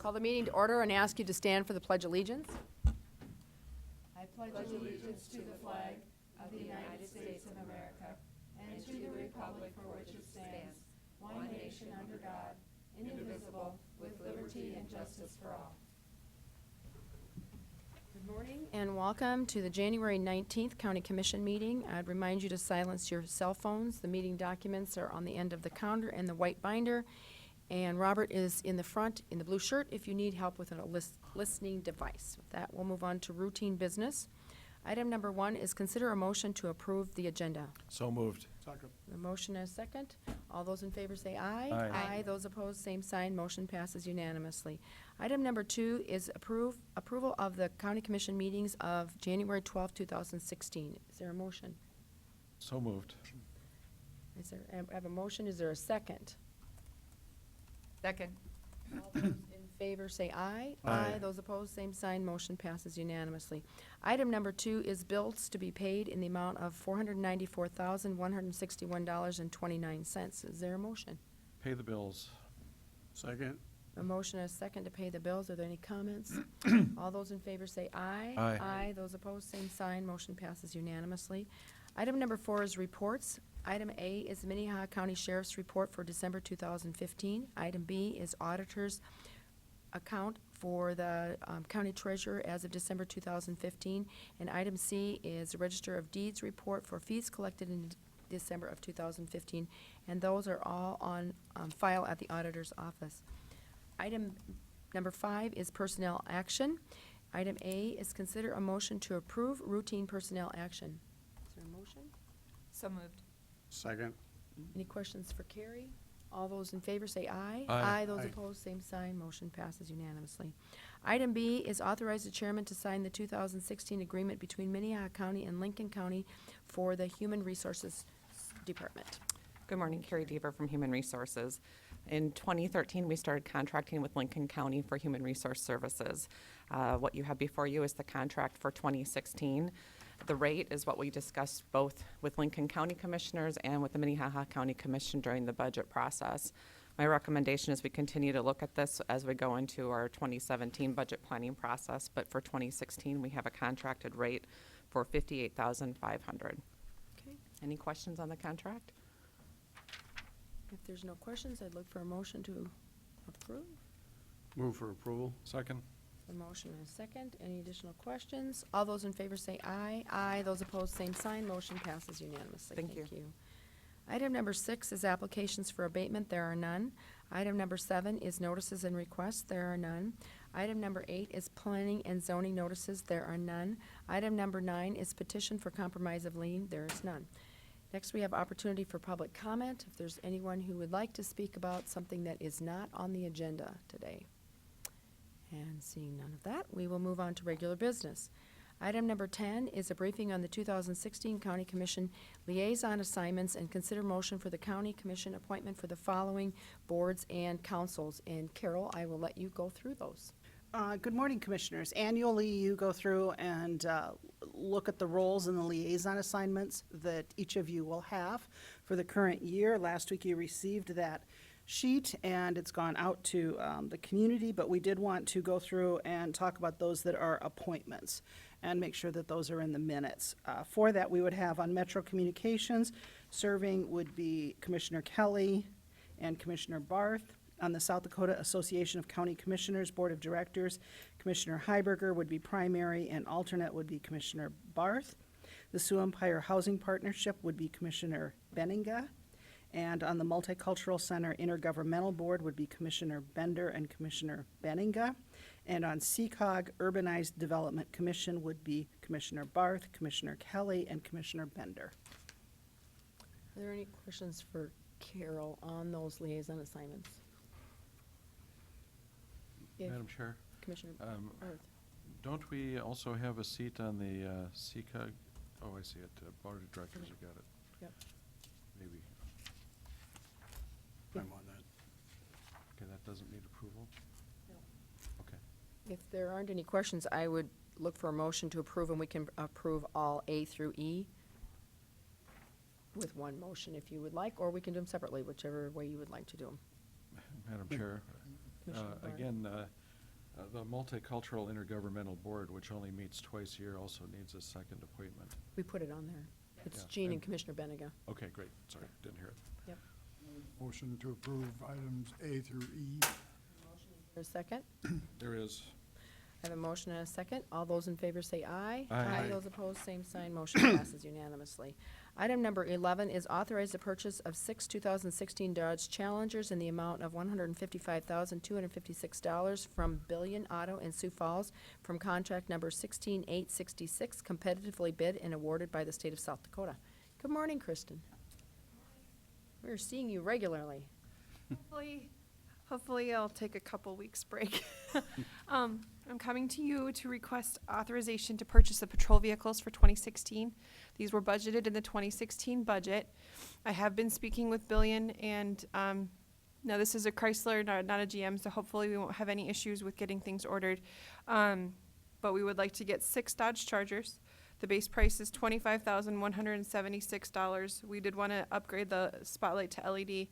Call the meeting to order and ask you to stand for the Pledge of Allegiance. I pledge allegiance to the flag of the United States of America and to the republic for which it stands, one nation under God, indivisible, with liberty and justice for all. Good morning and welcome to the January 19th County Commission meeting. I'd remind you to silence your cell phones. The meeting documents are on the end of the counter and the white binder. And Robert is in the front in the blue shirt if you need help with a listening device. With that, we'll move on to routine business. Item number 1 is consider a motion to approve the agenda. So moved. Second. The motion is second. All those in favor say aye. Aye. Those opposed, same sign. Motion passes unanimously. Item number 2 is approval of the County Commission meetings of January 12, 2016. Is there a motion? So moved. I have a motion. Is there a second? Second. All those in favor say aye. Aye. Those opposed, same sign. Motion passes unanimously. Item number 2 is bills to be paid in the amount of $494,161.29. Is there a motion? Pay the bills. Second. A motion and a second to pay the bills. Are there any comments? All those in favor say aye. Aye. Those opposed, same sign. Motion passes unanimously. Item number 4 is reports. Item A is the Minnehaha County Sheriff's Report for December 2015. Item B is Auditor's account for the County Treasurer as of December 2015. And item C is the Register of Deeds Report for fees collected in December of 2015. And those are all on file at the Auditor's office. Item number 5 is personnel action. Item A is consider a motion to approve routine personnel action. Is there a motion? So moved. Second. Any questions for Carrie? All those in favor say aye. Aye. Those Aye. opposed, same sign. Motion passes unanimously. Item B is authorize the chairman to sign the 2016 agreement between Minnehaha County and Lincoln County for the Human Resources Department. Good morning, Carrie Deaver from Human Resources. In 2013, we started contracting with Lincoln County for Human Resource Services. What you have before you is the contract for 2016. The rate is what we discussed both with Lincoln County Commissioners and with the Minnehaha County Commission during the budget process. My recommendation is we continue to look at this as we go into our 2017 budget planning process, but for 2016, we have a contracted rate for $58,500. Okay. Any questions on the contract? If there's no questions, I'd look for a motion to approve. Move for approval. Second. A motion and a second. Any additional questions? All those in favor say aye. Aye. Those opposed, same sign. Motion passes unanimously. Thank you. Item number 6 is applications for abatement. There are none. Item number 7 is notices and requests. There are none. Item number 8 is planning and zoning notices. There are none. Item number 9 is petition for compromise of lien. There is none. Next, we have opportunity for public comment. If there's anyone who would like to speak about something that is not on the agenda today. And seeing none of that, we will move on to regular business. Item number 10 is a briefing on the 2016 County Commission liaison assignments and consider motion for the County Commission appointment for the following boards and councils. And Carol, I will let you go through those. Good morning, Commissioners. Annually, you go through and look at the roles and the liaison assignments that each of you will have for the current year. Last week, you received that sheet, and it's gone out to the community, but we did want to go through and talk about those that are appointments and make sure that those are in the minutes. For that, we would have on Metro Communications, serving would be Commissioner Kelly and Commissioner Barth. On the South Dakota Association of County Commissioners Board of Directors, Commissioner Heiberger would be primary and alternate would be Commissioner Barth. The Sioux Empire Housing Partnership would be Commissioner Benninga. And on the Multicultural Center Intergovernmental Board would be Commissioner Bender and Commissioner Benninga. And on CCOG Urbanized Development Commission would be Commissioner Barth, Commissioner Kelly, and Commissioner Bender. Are there any questions for Carol on those liaison assignments? If Madam Chair, Commissioner Barth. don't we also have a seat on the CCOG? Oh, I see it. Board of Directors have got it. Yep. Maybe. I'm on that. Okay, that doesn't need approval? No. Okay. If there aren't any questions, I would look for a motion to approve, and we can approve all A through E with one motion if you would like, or we can do them separately, whichever way you would like to do them. Madam Chair, Commissioner Barr. again, The Multicultural Intergovernmental Board, which only meets twice a year, also needs a second appointment. We put it on there. It's Yeah, Jean and and- Commissioner Benega. Okay, great, sorry, didn't hear it. Yep. Motion to approve items A through E. For a second? There is, I have a motion and a second. All those in favor say aye. Aye. Those opposed, same sign. Motion passes unanimously. Item number 11 is authorize the purchase of 6 2016 Dodge Challengers in the amount of $155,256 from Billion Auto in Sioux Falls from contract number 16866, competitively bid and awarded by the state of South Dakota. Good morning, Kristen. We're seeing you regularly. Hopefully I'll take a couple weeks break. I'm coming to you to request authorization to purchase the patrol vehicles for 2016. These were budgeted in the 2016 budget. I have been speaking with Billion, and now this is a Chrysler, not a GM, so hopefully we won't have any issues with getting things ordered. But we would like to get 6 Dodge Chargers. The base price is $25,176. We did want to upgrade the spotlight to LED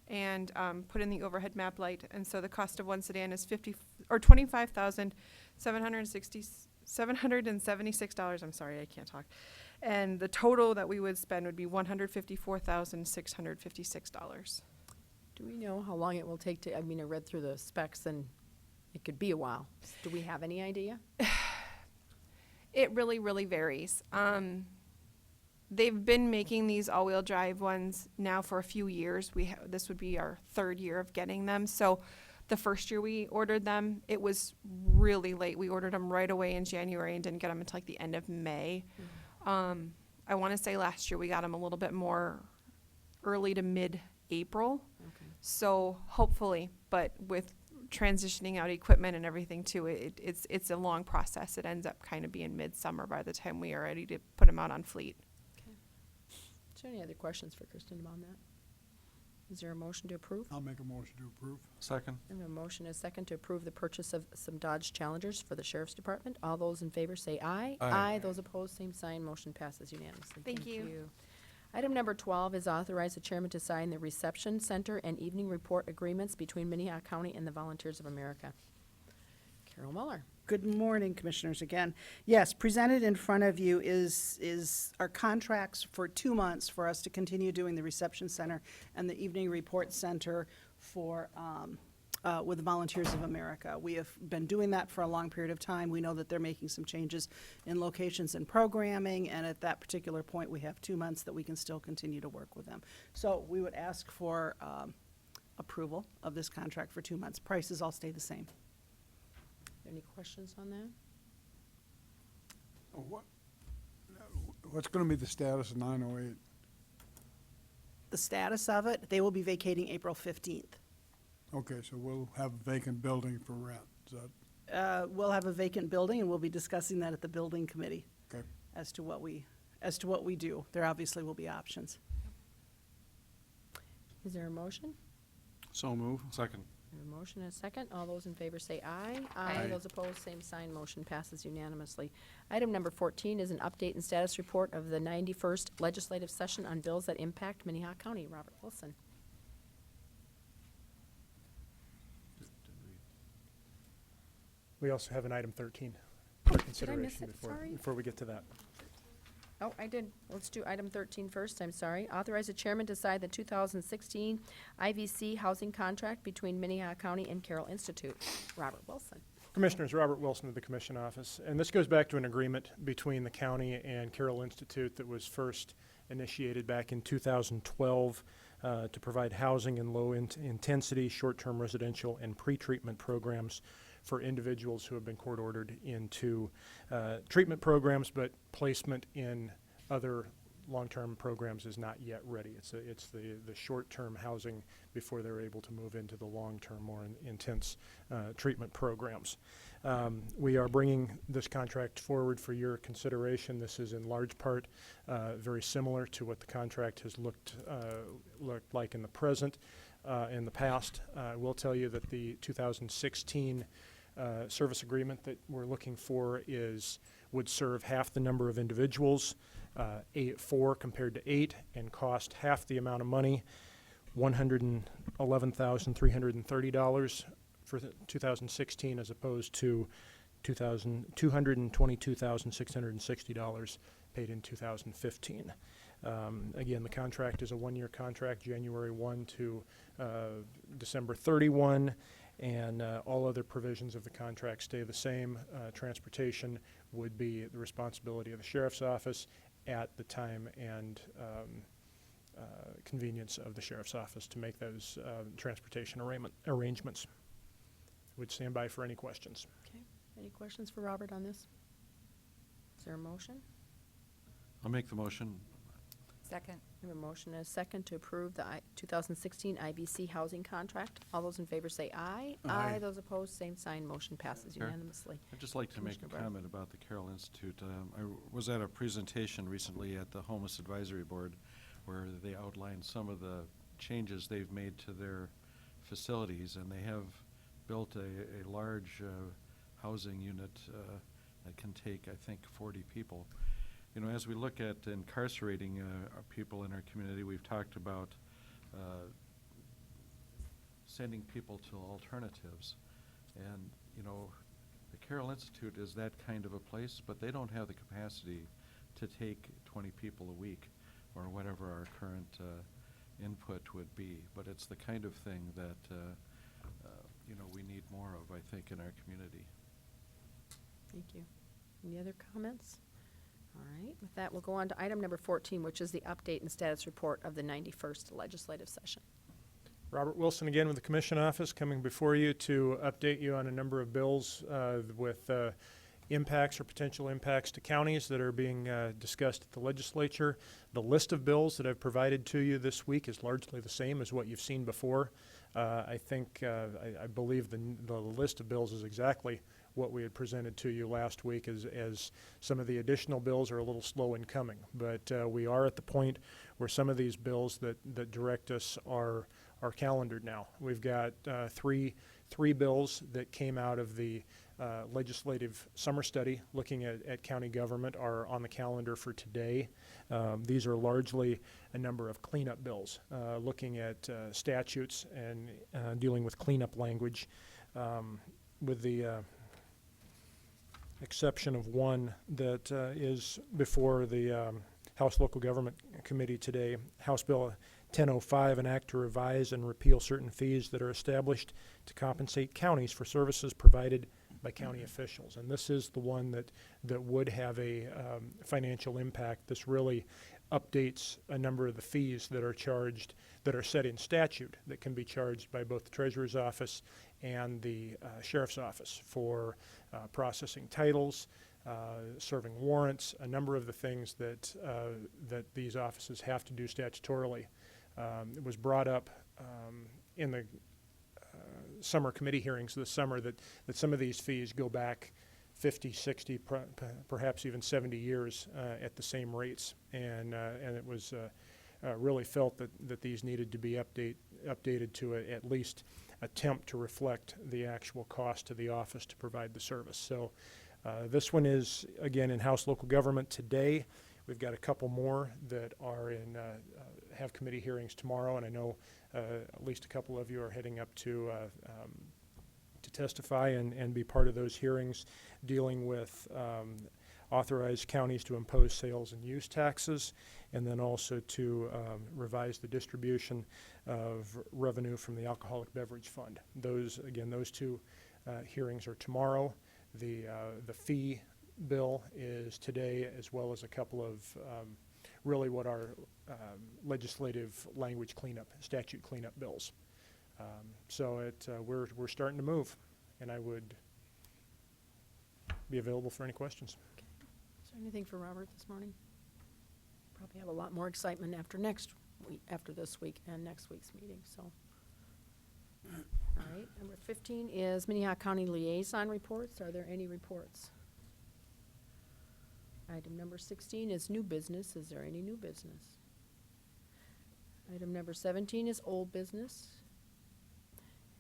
and put in the overhead map light, and so the cost of one sedan is $25,776. I'm sorry, I can't talk. And the total that we would spend would be $154,656. Do we know how long it will take to, I mean, I read through the specs and it could be a while. Do we have any idea? It really, really varies. They've been making these all-wheel drive ones now for a few years. This would be our 3rd year of getting them. So the first year we ordered them, it was really late. We ordered them right away in January and didn't get them until like the end of May. I want to say last year we got them a little bit more early to mid-April. Okay. So hopefully, but with transitioning out equipment and everything too, it's a long process. It ends up kind of being midsummer by the time we are ready to put them out on fleet. Is there any other questions for Kristen about that? Is there a motion to approve? I'll make a motion to approve. second, I have a motion and a second to approve the purchase of some Dodge Challengers for the Sheriff's Department. All those in favor say aye. Aye. Those opposed, same sign. Motion passes unanimously. Thank you. Item number 12 is authorize the chairman to sign the reception center and evening report agreements between Minnehaha County and the Volunteers of America. Carol Muller. Good morning, Commissioners, again. Yes, presented in front of you is our contracts for 2 months for us to continue doing the reception center and the evening report center for, with the Volunteers of America. We have been doing that for a long period of time. We know that they're making some changes in locations and programming, and at that particular point, we have 2 months that we can still continue to work with them. So we would ask for approval of this contract for 2 months. Prices all stay the same. Any questions on that? What's going to be the status of 908? The status of it, they will be vacating April 15th. Okay, so we'll have a vacant building for rent. Is that, We'll have a vacant building, and we'll be discussing that at the building committee okay? as to what we do. There obviously will be options. Is there a motion? So move. second, I have a motion and a second. All those in favor say aye. Aye. Those opposed, same sign. Motion passes unanimously. Item number 14 is an update and status report of the 91st legislative session on bills that impact Minnehaha County. Robert Wilson. We also have an item 13 for consideration it? Sorry. before we get to that. Oh, I did. Let's do item 13 first. I'm sorry. Authorize the chairman to sign the 2016 IVC housing contract between Minnehaha County and Carroll Institute. Robert Wilson. Commissioners, Robert Wilson of the Commission Office. And this goes back to an agreement between the county and Carroll Institute that was first initiated back in 2012 to provide housing and low-intensity, short-term residential and pretreatment programs for individuals who have been court-ordered into treatment programs, but placement in other long-term programs is not yet ready. It's the short-term housing before they're able to move into the long-term, more intense treatment programs. We are bringing this contract forward for your consideration. This is in large part very similar to what the contract has looked like in the present. In the past, I will tell you that the 2016 service agreement that we're looking for would serve half the number of individuals, 4 compared to 8, and cost half the amount of money, $111,330 for 2016 as opposed to $222,660 paid in 2015. Again, the contract is a one-year contract, January 1 to December 31, and all other provisions of the contract stay the same. Transportation would be the responsibility of the sheriff's office at the time and convenience of the sheriff's office to make those transportation arrangements. Would stand by for any questions. Okay. Any questions for Robert on this? Is there a motion? I'll make the motion. Second. We have a motion and a second to approve the 2016 IBC housing contract. All those in favor say aye. Aye. Those opposed, same sign. Motion passes Sure. unanimously. I'd just like to make a Commissioner Barth. comment about the Carroll Institute. I was at a presentation recently at the Homeless Advisory Board where they outlined some of the changes they've made to their facilities, and they have built a large housing unit that can take, I think, 40 people. You know, as we look at incarcerating our people in our community, we've talked about sending people to alternatives. And, you know, the Carroll Institute is that kind of a place, but they don't have the capacity to take 20 people a week or whatever our current input would be. But it's the kind of thing that, you know, we need more of, I think, in our community. Thank you. Any other comments? All right, with that, we'll go on to item number 14, which is the update and status report of the 91st legislative session. Robert Wilson again with the Commission Office, coming before you to update you on a number of bills with impacts or potential impacts to counties that are being discussed at the legislature. The list of bills that I've provided to you this week is largely the same as what you've seen before. I believe the list of bills is exactly what we had presented to you last week, as some of the additional bills are a little slow in coming. But we are at the point where some of these bills that direct us are calendared now. We've got three bills that came out of the legislative summer study looking at county government are on the calendar for today. These are largely a number of cleanup bills, looking at statutes and dealing with cleanup language, with the exception of one that is before the House Local Government Committee today, House Bill 1005, an act to revise and repeal certain fees that are established to compensate counties for services provided by county officials. And this is the one that would have a financial impact. This really updates a number of the fees that are charged, that are set in statute, that can be charged by both the Treasurer's Office and the Sheriff's Office for processing titles, serving warrants, a number of the things that these offices have to do statutorily. It was brought up in the summer committee hearings this summer that some of these fees go back 50, 60, perhaps even 70 years at the same rates. And it was really felt that these needed to be updated to at least attempt to reflect the actual cost to the office to provide the service. So this one is, again, in House Local Government today. We've got a couple more that are in have committee hearings tomorrow, and I know at least a couple of you are heading up to testify and be part of those hearings, dealing with authorize counties to impose sales and use taxes, and then also to revise the distribution of revenue from the Alcoholic Beverage Fund. Those two hearings are tomorrow. The fee bill is today, as well as a couple of really what are legislative language cleanup, statute cleanup bills. So we're starting to move, and I would be available for any questions. Is there anything for Robert this morning? Probably have a lot more excitement after this week and next week's meeting, so. All right, number 15 is Minnehaha County Liaison Reports. Are there any reports? Item number 16 is new business. Is there any new business? Item number 17 is old business.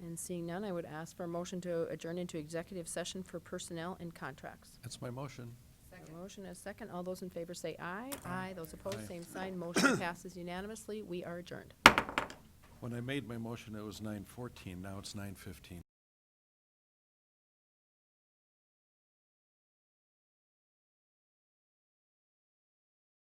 And seeing none, I would ask for a motion to adjourn into executive session for personnel and contracts. That's my motion. A motion and a second. All those in favor say aye. Aye. Those opposed, Aye. same sign. Motion passes unanimously. We are adjourned. When I made my motion, it was 9:14. Now it's 9:15.